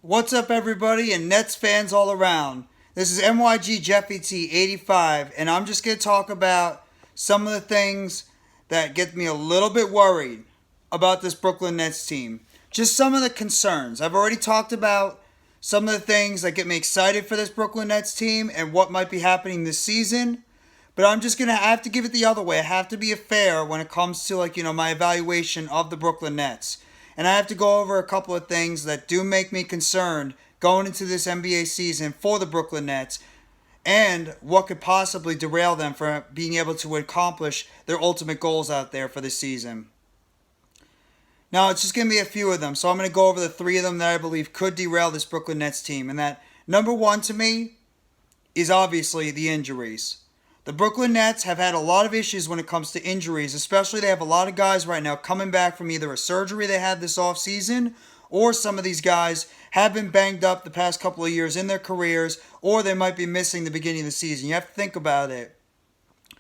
What's up, everybody, and Nets fans all around? This is MYG Jeffy T 85, and I'm just going to talk about some of the things that get me a little bit worried about this Brooklyn Nets team. Just some of the concerns. I've already talked about some of the things that get me excited for this Brooklyn Nets team and what might be happening this season. But I'm just going to have to give it the other way. I have to be fair when it comes to, my evaluation of the Brooklyn Nets. And I have to go over a couple of things that do make me concerned going into this NBA season for the Brooklyn Nets and what could possibly derail them from being able to accomplish their ultimate goals out there for this season. Now, it's just going to be a few of them, so I'm going to go over the three of them that I believe could derail this Brooklyn Nets team. And that number one to me is obviously the injuries. The Brooklyn Nets have had a lot of issues when it comes to injuries, especially they have a lot of guys right now coming back from either a surgery they had this offseason, or some of these guys have been banged up the past couple of years in their careers, or they might be missing the beginning of the season. You have to think about it.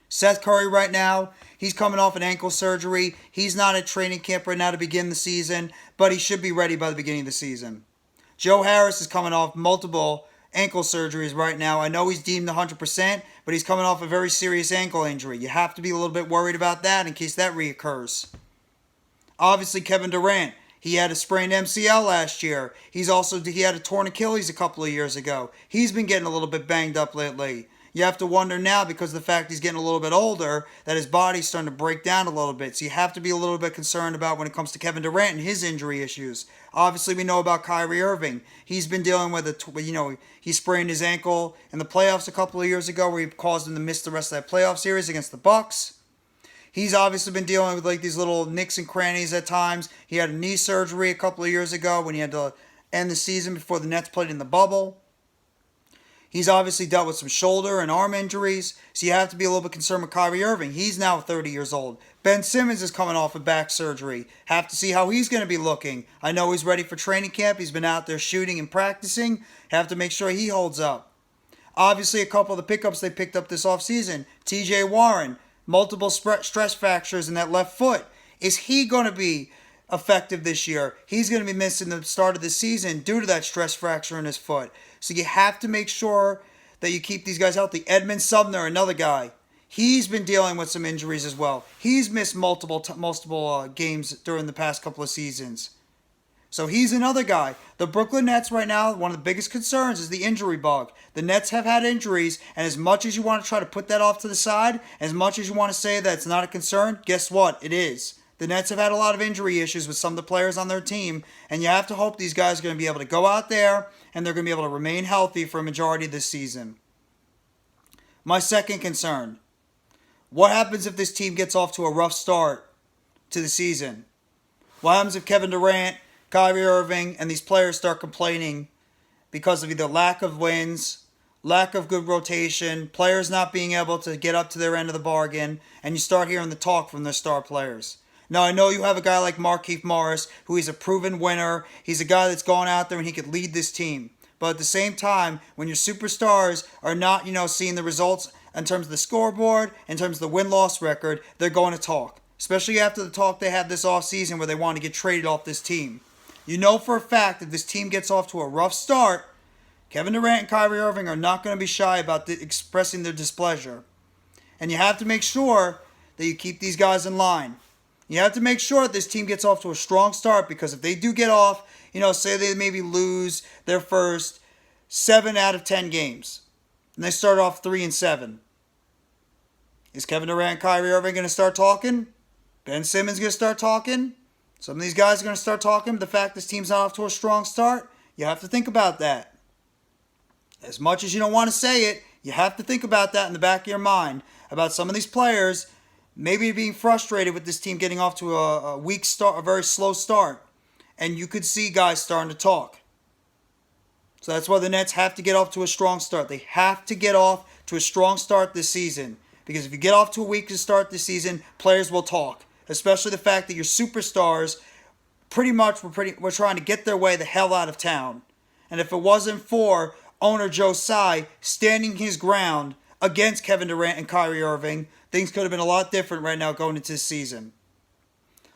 Seth Curry right now, he's coming off an ankle surgery. He's not at training camp right now to begin the season, but he should be ready by the beginning of the season. Joe Harris is coming off multiple ankle surgeries right now. I know he's deemed 100%, but he's coming off a very serious ankle injury. You have to be a little bit worried about that in case that reoccurs. Obviously, Kevin Durant, he had a sprained MCL last year. He had a torn Achilles a couple of years ago. He's been getting a little bit banged up lately. You have to wonder now, because of the fact he's getting a little bit older, that his body's starting to break down a little bit. So you have to be a little bit concerned about when it comes to Kevin Durant and his injury issues. Obviously, we know about Kyrie Irving. He's been dealing with he sprained his ankle in the playoffs a couple of years ago, where he caused him to miss the rest of that playoff series against the Bucks. He's obviously been dealing with these little nicks and crannies at times. He had a knee surgery a couple of years ago when he had to end the season before the Nets played in the bubble. He's obviously dealt with some shoulder and arm injuries, so you have to be a little bit concerned with Kyrie Irving. He's now 30 years old. Ben Simmons is coming off of back surgery. Have to see how he's going to be looking. I know he's ready for training camp. He's been out there shooting and practicing. Have to make sure he holds up. Obviously, a couple of the pickups they picked up this offseason. TJ Warren, multiple stress fractures in that left foot. Is he going to be effective this year? He's going to be missing the start of the season due to that stress fracture in his foot. So you have to make sure that you keep these guys healthy. Edmund Sumner, another guy. He's been dealing with some injuries as well. He's missed multiple games during the past couple of seasons. So he's another guy. The Brooklyn Nets right now, one of the biggest concerns is the injury bug. The Nets have had injuries, and as much as you want to try to put that off to the side, as much as you want to say that it's not a concern, guess what? It is. The Nets have had a lot of injury issues with some of the players on their team, and you have to hope these guys are going to be able to go out there and they're going to be able to remain healthy for a majority of this season. My second concern, what happens if this team gets off to a rough start to the season? What happens if Kevin Durant, Kyrie Irving, and these players start complaining because of either lack of wins, lack of good rotation, players not being able to get up to their end of the bargain, and you start hearing the talk from their star players? Now, I know you have a guy like Markieff Morris, who is a proven winner. He's a guy that's gone out there and he could lead this team. But at the same time, when your superstars are not, seeing the results in terms of the scoreboard, in terms of the win-loss record, they're going to talk. Especially after the talk they had this offseason where they want to get traded off this team. You know for a fact if this team gets off to a rough start, Kevin Durant and Kyrie Irving are not going to be shy about expressing their displeasure. And you have to make sure that you keep these guys in line. You have to make sure that this team gets off to a strong start, because if they do get off, say they maybe lose their first 7 out of 10 games, and they start off 3-7. Is Kevin Durant and Kyrie Irving going to start talking? Ben Simmons going to start talking? Some of these guys are going to start talking. The fact this team's not off to a strong start, you have to think about that. As much as you don't want to say it, you have to think about that in the back of your mind, about some of these players maybe being frustrated with this team getting off to a weak start, a very slow start. And you could see guys starting to talk. So that's why the Nets have to get off to a strong start. They have to get off to a strong start this season. Because if you get off to a weak start this season, players will talk. Especially the fact that your superstars pretty much were trying to get their way the hell out of town. And if it wasn't for owner Joe Tsai standing his ground against Kevin Durant and Kyrie Irving, things could have been a lot different right now going into this season.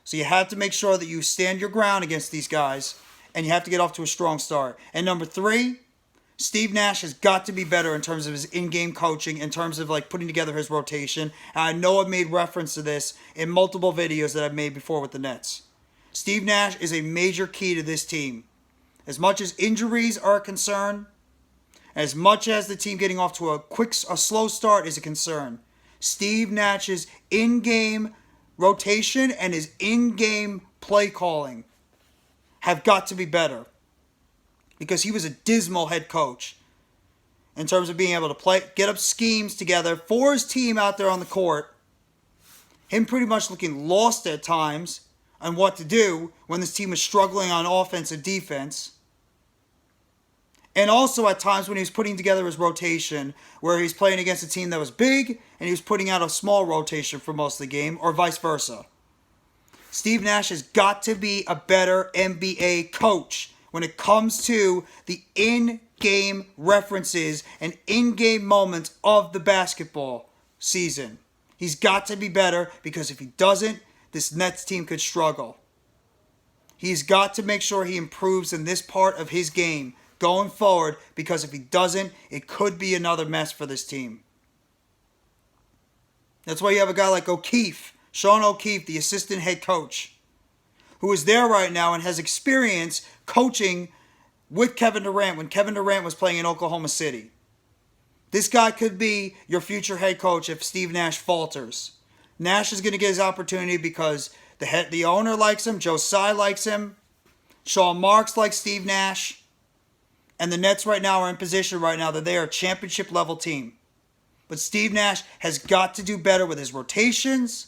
So you have to make sure that you stand your ground against these guys and you have to get off to a strong start. And number 3, Steve Nash has got to be better in terms of his in-game coaching, in terms of like putting together his rotation. And I know I've made reference to this in multiple videos that I've made before with the Nets. Steve Nash is a major key to this team. As much as injuries are a concern, as much as the team getting off to a slow start is a concern, Steve Nash's in-game rotation and his in-game play calling have got to be better. Because he was a dismal head coach in terms of being able to get up schemes together for his team out there on the court. Him pretty much looking lost at times on what to do when this team was struggling on offense and defense. And also at times when he was putting together his rotation, where he's playing against a team that was big and he was putting out a small rotation for most of the game, or vice versa. Steve Nash has got to be a better NBA coach when it comes to the in-game references and in-game moments of the basketball season. He's got to be better, because if he doesn't, this Nets team could struggle. He's got to make sure he improves in this part of his game going forward, because if he doesn't, it could be another mess for this team. That's why you have a guy like Sean O'Keefe, the assistant head coach, who is there right now and has experience coaching with Kevin Durant when Kevin Durant was playing in Oklahoma City. This guy could be your future head coach if Steve Nash falters. Nash is going to get his opportunity because the owner likes him, Joe Tsai likes him, Sean Marks likes Steve Nash, and the Nets right now are in position right now that they are a championship level team. But Steve Nash has got to do better with his rotations,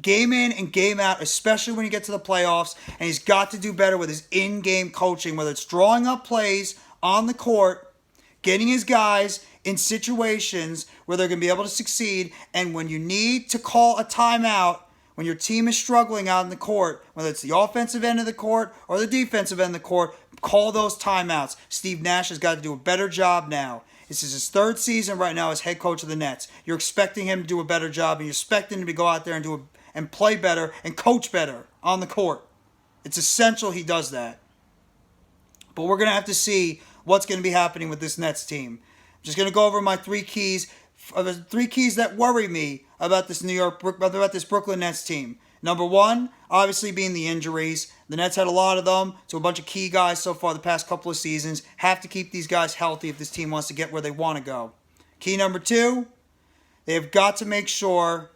game in and game out, especially when you get to the playoffs. And he's got to do better with his in-game coaching, whether it's drawing up plays on the court, getting his guys in situations where they're going to be able to succeed. And when you need to call a timeout, when your team is struggling out in the court, whether it's the offensive end of the court or the defensive end of the court, call those timeouts. Steve Nash has got to do a better job now. This is his 3rd season right now as head coach of the Nets. You're expecting him to do a better job, and you're expecting him to go out there and play better and coach better on the court. It's essential he does that. But we're going to have to see what's going to be happening with this Nets team. I'm just going to go over my 3 keys that worry me about this Brooklyn Nets team. Number 1, obviously being the injuries. The Nets had a lot of them to a bunch of key guys so far the past couple of seasons. Have to keep these guys healthy if this team wants to get where they want to go. Key number 2, they have got to make sure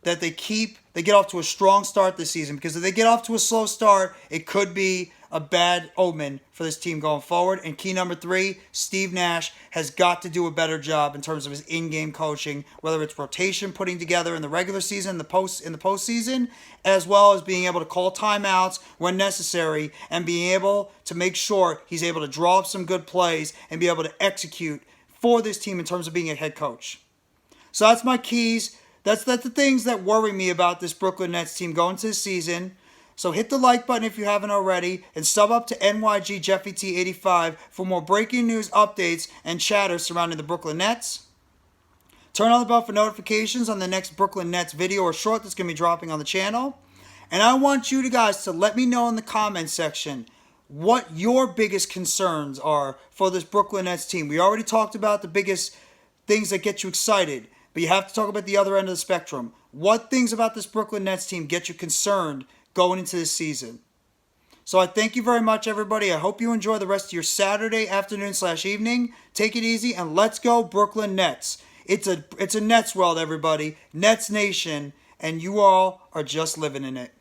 that they get off to a strong start this season, because if they get off to a slow start, it could be a bad omen for this team going forward. And key number 3, Steve Nash has got to do a better job in terms of his in-game coaching, whether it's rotation putting together in the regular season, in the postseason, as well as being able to call timeouts when necessary and being able to make sure he's able to draw up some good plays and be able to execute for this team in terms of being a head coach. So that's my keys. That's the things that worry me about this Brooklyn Nets team going to this season. So hit the like button if you haven't already, and sub up to NYGJeffyT85 for more breaking news updates and chatter surrounding the Brooklyn Nets. Turn on the bell for notifications on the next Brooklyn Nets video or short that's going to be dropping on the channel. And I want you guys to let me know in the comment section what your biggest concerns are for this Brooklyn Nets team. We already talked about the biggest things that get you excited, but you have to talk about the other end of the spectrum. What things about this Brooklyn Nets team get you concerned going into this season? So I thank you very much, everybody. I hope you enjoy the rest of your Saturday afternoon/evening. Take it easy, and let's go Brooklyn Nets. It's a NetsWorld, everybody. NetsNation, and you all are just living in it.